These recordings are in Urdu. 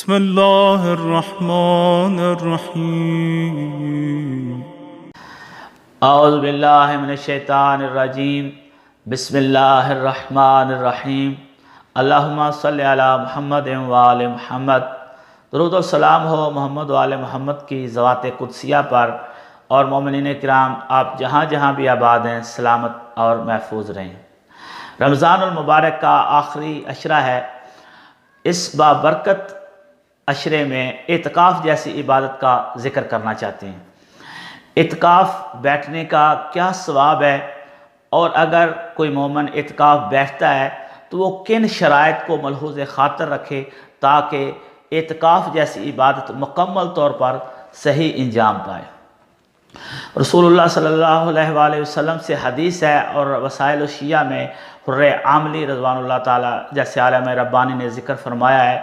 بسم الله الرحمن الرحيم. اعوذ باللہ من الشیطان الرجیم. بسم اللہ الرحمن الرحیم. اللہم صلی علی محمد وآل محمد. درود و سلام ہو محمد وآل محمد کی ذوات قدسیہ پر، اور مومنین کرام آپ جہاں جہاں بھی آباد ہیں سلامت اور محفوظ رہیں. رمضان المبارک کا آخری عشرہ ہے. اس بابرکت عشرے میں اعتکاف جیسی عبادت کا ذکر کرنا چاہتے ہیں. اعتکاف بیٹھنے کا کیا ثواب ہے، اور اگر کوئی مومن اعتکاف بیٹھتا ہے تو وہ کن شرائط کو ملحوظ خاطر رکھے تاکہ اعتکاف جیسی عبادت مکمل طور پر صحیح انجام پائے. رسول اللہ صلی اللہ علیہ وآلہ وسلم سے حدیث ہے، اور وسائل الشیعہ میں حر عاملی رضوان اللہ تعالی جیسے عالم ربانی نے ذکر فرمایا ہے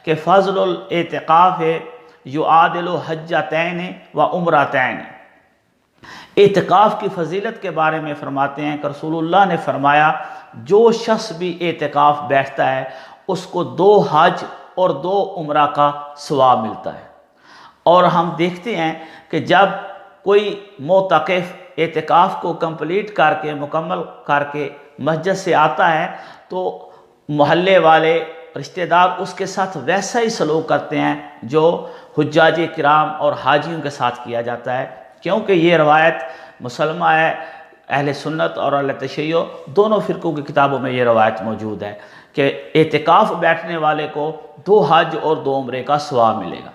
کہ فضل الاعتکاف یعادل حجتین و عمرتین. اعتکاف کی فضیلت کے بارے میں فرماتے ہیں کہ رسول اللہ نے فرمایا جو شخص بھی اعتکاف بیٹھتا ہے اس کو 2 حج اور 2 عمرہ کا ثواب ملتا ہے. اور ہم دیکھتے ہیں کہ جب کوئی معتکف اعتکاف کو کمپلیٹ کر کے مکمل کر کے مسجد سے آتا ہے تو محلے والے رشتہ دار اس کے ساتھ ویسا ہی سلوک کرتے ہیں جو حجاج کرام اور حاجیوں کے ساتھ کیا جاتا ہے، کیونکہ یہ روایت مسلمہ ہے. اہل سنت اور اہل تشیع دونوں فرقوں کی کتابوں میں یہ روایت موجود ہے کہ اعتکاف بیٹھنے والے کو 2 حج اور 2 عمرے کا ثواب ملے گا.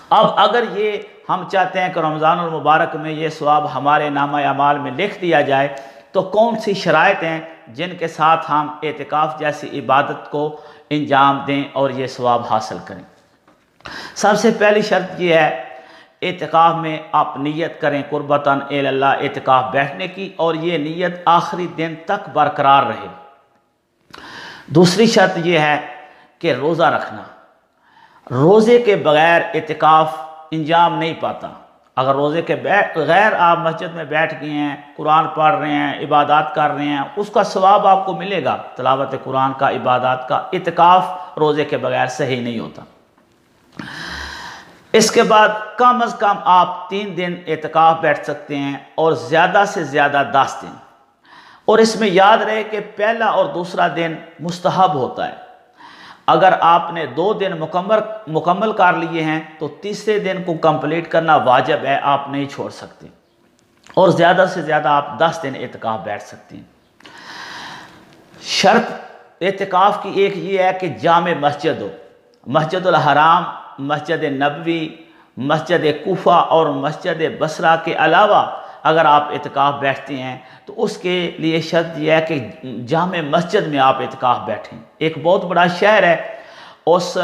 اب اگر یہ ہم چاہتے ہیں کہ رمضان المبارک میں یہ ثواب ہمارے نامہ اعمال میں لکھ دیا جائے تو کون سی شرائط ہیں جن کے ساتھ ہم اعتکاف جیسی عبادت کو انجام دیں اور یہ ثواب حاصل کریں؟ سب سے پہلی شرط یہ ہے اعتکاف میں آپ نیت کریں قربتاً الی اللہ اعتکاف بیٹھنے کی، اور یہ نیت آخری دن تک برقرار رہے. دوسری شرط یہ ہے کہ روزہ رکھنا. روزے کے بغیر اعتکاف انجام نہیں پاتا. اگر روزے کے بغیر آپ مسجد میں بیٹھ گئے ہیں، قرآن پڑھ رہے ہیں، عبادات کر رہے ہیں، اس کا ثواب آپ کو ملے گا، تلاوت قرآن کا، عبادات کا. اعتکاف روزے کے بغیر صحیح نہیں ہوتا. اس کے بعد کم از کم آپ 3 دن اعتکاف بیٹھ سکتے ہیں اور زیادہ سے زیادہ 10 دن. اور اس میں یاد رہے کہ پہلا اور دوسرا دن مستحب ہوتا ہے. اگر آپ نے 2 دن مکمل کر لیے ہیں تو تیسرے دن کو کمپلیٹ کرنا واجب ہے، آپ نہیں چھوڑ سکتے. اور زیادہ سے زیادہ آپ 10 دن اعتکاف بیٹھ سکتے ہیں. شرط اعتکاف کی ایک یہ ہے کہ جامع مسجد ہو. مسجد الحرام، مسجد نبوی، مسجد کوفہ اور مسجد بصرہ کے علاوہ اگر آپ اعتکاف بیٹھتے ہیں تو اس کے لیے شرط یہ ہے کہ جامع مسجد میں آپ اعتکاف بیٹھیں. ایک بہت بڑا شہر ہے، اس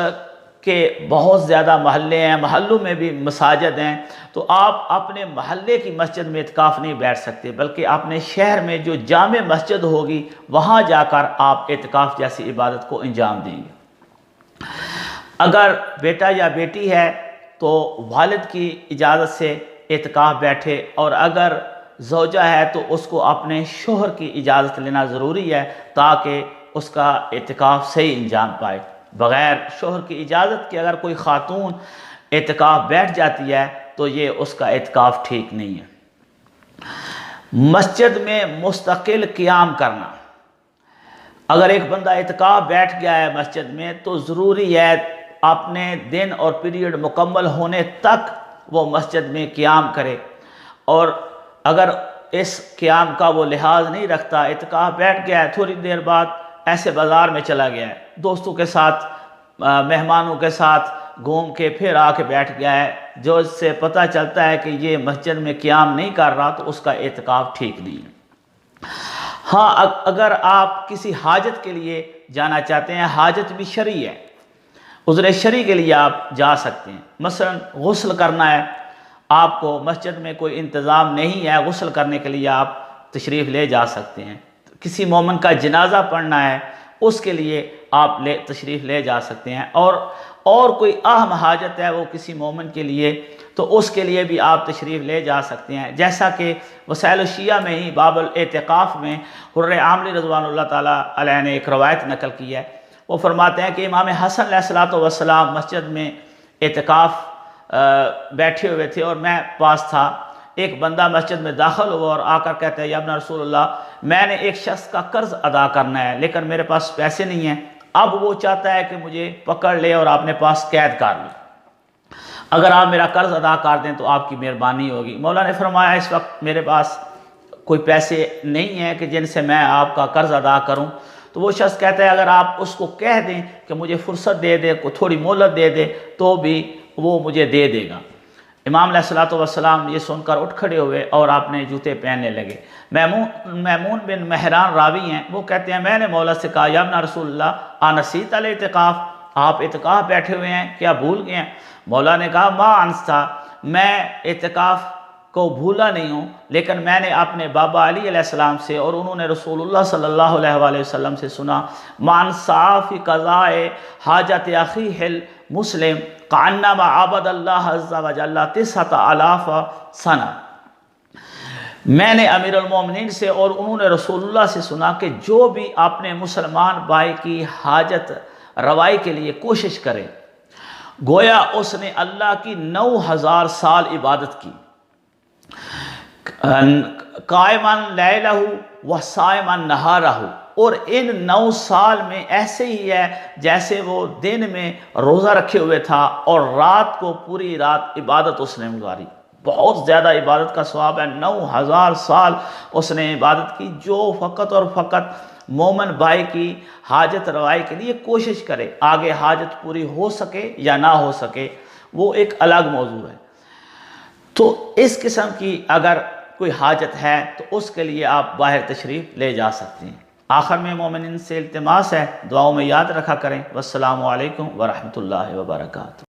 کے بہت زیادہ محلے ہیں، محلوں میں بھی مساجد ہیں، تو آپ اپنے محلے کی مسجد میں اعتکاف نہیں بیٹھ سکتے، بلکہ اپنے شہر میں جو جامع مسجد ہوگی وہاں جا کر آپ اعتکاف جیسی عبادت کو انجام دیں گے. اگر بیٹا یا بیٹی ہے تو والد کی اجازت سے اعتکاف بیٹھے، اور اگر زوجہ ہے تو اس کو اپنے شوہر کی اجازت لینا ضروری ہے تاکہ اس کا اعتکاف صحیح انجام پائے. بغیر شوہر کی اجازت کے اگر کوئی خاتون اعتکاف بیٹھ جاتی ہے تو یہ اس کا اعتکاف ٹھیک نہیں ہے. مسجد میں مستقل قیام کرنا. اگر ایک بندہ اعتکاف بیٹھ گیا ہے مسجد میں تو ضروری ہے اپنے دن اور پیریڈ مکمل ہونے تک وہ مسجد میں قیام کرے. اور اگر اس قیام کا وہ لحاظ نہیں رکھتا، اعتکاف بیٹھ گیا ہے، تھوڑی دیر بعد ایسے بازار میں چلا گیا ہے، دوستوں کے ساتھ مہمانوں کے ساتھ گھوم کے پھر آ کے بیٹھ گیا ہے، جو اس سے پتہ چلتا ہے کہ یہ مسجد میں قیام نہیں کر رہا تو اس کا اعتکاف ٹھیک نہیں ہے. ہاں اگر آپ کسی حاجت کے لیے جانا چاہتے ہیں، حاجت بھی شرعی ہے، عذر شرعی کے لیے آپ جا سکتے ہیں. مثلا غسل کرنا ہے، آپ کو مسجد میں کوئی انتظام نہیں ہے غسل کرنے کے لیے، آپ تشریف لے جا سکتے ہیں. کسی مومن کا جنازہ پڑھنا ہے، اس کے لیے آپ تشریف لے جا سکتے ہیں. اور کوئی اہم حاجت ہے وہ کسی مومن کے لیے تو اس کے لیے بھی آپ تشریف لے جا سکتے ہیں. جیسا کہ وسائل الشیعہ میں ہی باب الاعتکاف میں حر عاملی رضوان اللہ تعالیٰ علیہ نے ایک روایت نقل کی ہے. وہ فرماتے ہیں کہ امام حسن علیہ الصلوۃ والسلام مسجد میں اعتکاف بیٹھے ہوئے تھے اور میں پاس تھا. ایک بندہ مسجد میں داخل ہوا اور آ کر کہتا ہے یا ابن رسول اللہ میں نے ایک شخص کا قرض ادا کرنا ہے لیکن میرے پاس پیسے نہیں ہیں. اب وہ چاہتا ہے کہ مجھے پکڑ لے اور اپنے پاس قید کر لے. اگر آپ میرا قرض ادا کر دیں تو آپ کی مہربانی ہوگی. مولا نے فرمایا اس وقت میرے پاس کوئی پیسے نہیں ہیں کہ جن سے میں آپ کا قرض ادا کروں. تو وہ شخص کہتا ہے اگر آپ اس کو کہہ دیں کہ مجھے فرصت دے دے, کو تھوڑی مہلت دے دے تو بھی وہ مجھے دے دے گا. امام علیہ الصلوۃ والسلام یہ سن کر اٹھ کھڑے ہوئے اور آپ نے جوتے پہننے لگے. میمون بن مہران راوی ہیں, وہ کہتے ہیں میں نے مولا سے کہا یا ابن رسول اللہ انسیت الاعتکاف, آپ اعتکاف بیٹھے ہوئے ہیں کیا بھول گئے ہیں؟ مولا نے کہا ما انستا, میں اعتکاف کو بھولا نہیں ہوں لیکن میں نے اپنے بابا علی علیہ السلام سے اور انہوں نے رسول اللہ صلی اللہ علیہ وآلہ وسلم سے سنا من سعی فی قضاء حاجت اخیہ المسلم کانما عبد اللہ عز وجل 9000 سنہ. میں نے امیر المومنین سے اور انہوں نے رسول اللہ سے سنا کہ جو بھی اپنے مسلمان بھائی کی حاجت روائی کے لیے کوشش کرے گویا اس نے اللہ کی 9000 سال عبادت کی. قائماً لیلہ و صائماً نہارہ, اور ان 9 سال میں ایسے ہی ہے جیسے وہ دن میں روزہ رکھے ہوئے تھا اور رات کو پوری رات عبادت اس نے گزاری. بہت زیادہ عبادت کا ثواب ہے. 9000 سال اس نے عبادت کی. جو فقط اور فقط مومن بھائی کی حاجت روائی کے لیے کوشش کرے, آگے حاجت پوری ہو سکے یا نہ ہو سکے وہ ایک الگ موضوع ہے. تو اس قسم کی اگر کوئی حاجت ہے تو اس کے لیے آپ باہر تشریف لے جا سکتے ہیں. آخر میں مومنین سے التماس ہے دعاؤں میں یاد رکھا کریں. والسلام علیکم ورحمۃ اللہ وبرکاتہ.